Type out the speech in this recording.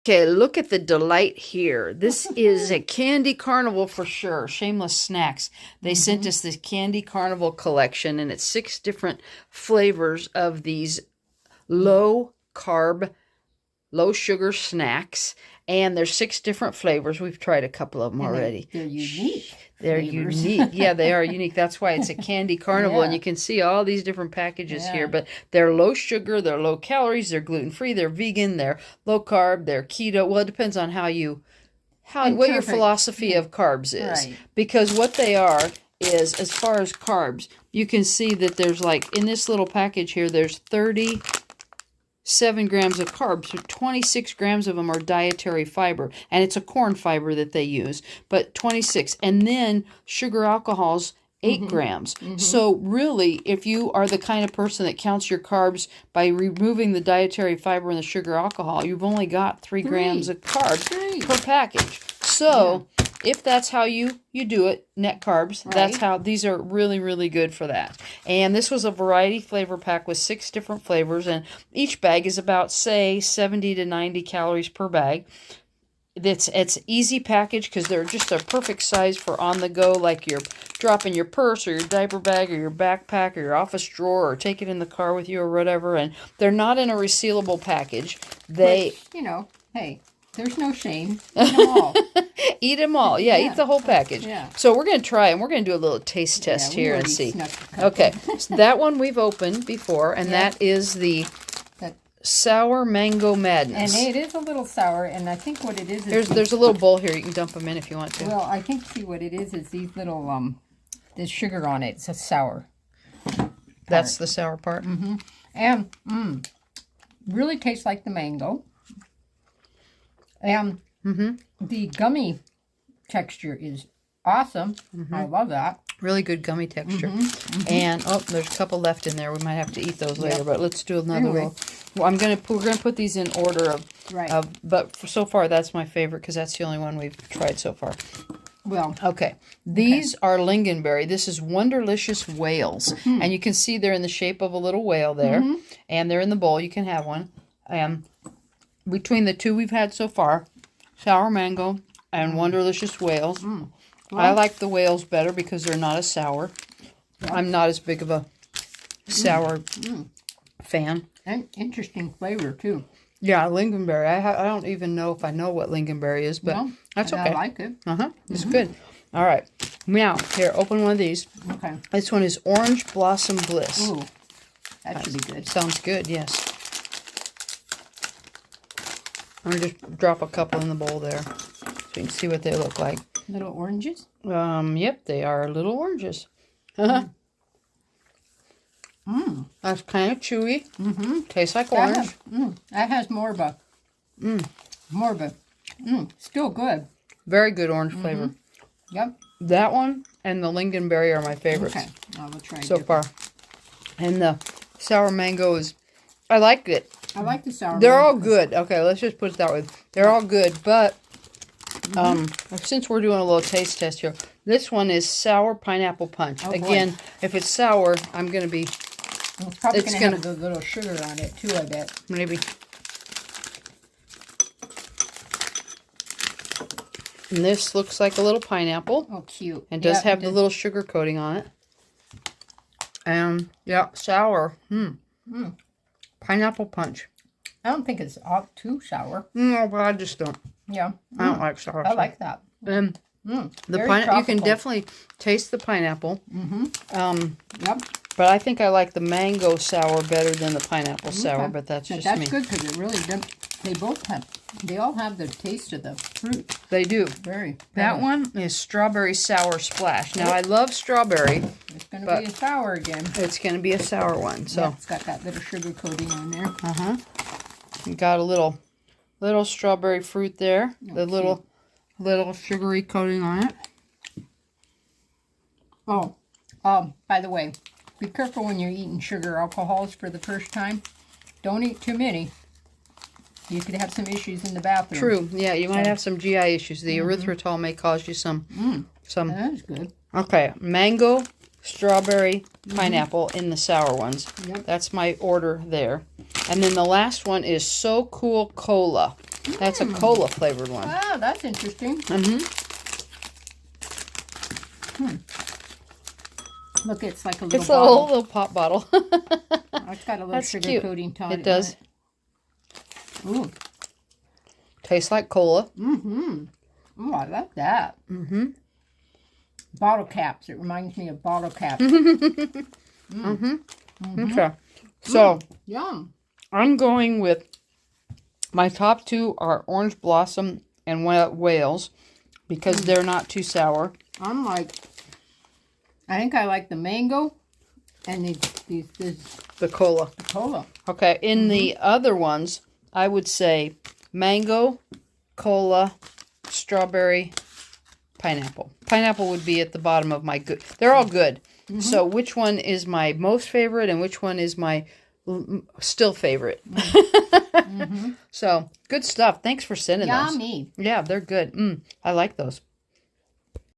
Okay, look at the delight here. This is a Candy Carnival for sure. Shameless Snacks. They sent us this Candy Carnival collection, and it's 6 different flavors of these low-carb, low-sugar snacks. And there's 6 different flavors. We've tried a couple of them already. They're unique. They're flavors. unique. Yeah, they are unique. That's why it's a Candy Carnival, and you can see all these different packages here. But they're low sugar, they're low calories, they're gluten-free, they're vegan, they're low carb, they're keto. Well, it depends on what your philosophy of carbs is. Right. Because what they are is, as far as carbs, you can see that there's like, in this little package here, there's 37 grams of carbs, so 26 grams of them are dietary fiber, and it's a corn fiber that they use, but 26. And then sugar alcohols, 8 grams. So really, if you are the kind of person that counts your carbs by removing the dietary fiber and the sugar alcohol, you've only got 3 grams of carbs per package. So if that's how you do it, net carbs, that's how, these are really, really good for that. And this was a variety flavor pack with 6 different flavors, and each bag is about, say, 70 to 90 calories per bag. It's easy package because they're just a perfect size for on the go, like you're dropping your purse or your diaper bag or your backpack or your office drawer, or take it in the car with you or whatever. And they're not in a resealable package. Which, hey, there's no shame. Eat them all. Eat them all. Yeah, eat the whole package. Yeah. So we're going to try, and we're going to do a little taste test here and see. Okay, so that one we've opened before, and that is the Sour Mango Madness. And it is a little sour, and I think what it is there's a little bowl here. You can dump them in if you want to. Well, I think, see, what it is these little, there's sugar on it. It's a sour. That's the sour part? And, really tastes like the mango. And the gummy texture is awesome. I love that. Really good gummy texture. And, there's a couple left in there. We might have to eat those later, but let's do another roll. Well, we're gonna put these in order but so far that's my favorite because that's the only one we've tried so far. Well, okay, these are lingonberry. This is Wonderlicious Whales, and you can see they're in the shape of a little whale there, and they're in the bowl. You can have one. Between the 2 we've had so far, Sour Mango and Wonderlicious Whales. Well, I like the whales better because they're not as sour. I'm not as big of a sour fan. and interesting flavor, too. Yeah, lingonberry. I don't even know if I know what lingonberry is, but that's okay. I like it. It's good. All right. Now, here, open one of these. Okay. This one is Orange Blossom Bliss. Ooh, that should be good. Sounds good, yes. I'm going to just drop a couple in the bowl there so you can see what they look like. Little oranges? Yep, they are little oranges. That's kind of chewy. Tastes like orange. That has more of a, still good. Very good orange flavor. Yep. That one and the lingonberry are my favorites. Okay, I will try so far. And the sour mango is, I like it. I like the sour They're mango. all good. Okay, let's just put it that way. They're all good, but since we're doing a little taste test here, this one is Sour Pineapple Punch. Oh, again, if it's sour, I'm going to be... It's probably going to have a little sugar on it, too, I bet. Maybe. And this looks like a little pineapple. Oh, cute. And does have the little sugar coating on it. And, sour. Pineapple Punch. I don't think it's all too sour. No, but I just don't. Yeah. I don't like sour. I like that. The pineapple, you can definitely taste the pineapple. Yep. But I think I like the mango sour better than the pineapple sour, but that's just me. That's good because it really does. They all have the taste of the fruit. They do. Very. That one is Strawberry Sour Splash. Now, I love strawberry. It's going to be a sour again. It's going to be a sour one. So it's got that little sugar coating on there. You got a little strawberry fruit there. The little sugary coating on it. Oh, by the way, be careful when you're eating sugar alcohols for the first time. Don't eat too many. You could have some issues in the bathroom. True. Yeah, you might have some GI issues. The erythritol may cause you some. That's good. Okay, mango strawberry, pineapple in the sour ones. Yep. That's my order there. And then the last one is So Cool Cola. That's a cola flavored one. Wow, that's interesting. Look, it's like a little It's a bottle. little pop bottle. It's got a little That's sugar cute. coating on It does. Ooh. Tastes like cola. Ooh, I like that. Bottle caps. It reminds me of bottle caps. Okay. So Yum. I'm going with my top two are Orange Blossom and Whales because they're not too sour. I'm like, I think I like the mango and The cola. the cola. Okay. In the other ones, I would say mango, cola, strawberry, pineapple. Pineapple would be at the bottom of my good. They're all good. So which one is my most favorite and which one is my still favorite? So good stuff. Thanks for sending those. Yummy. Yeah, they're good. I like those.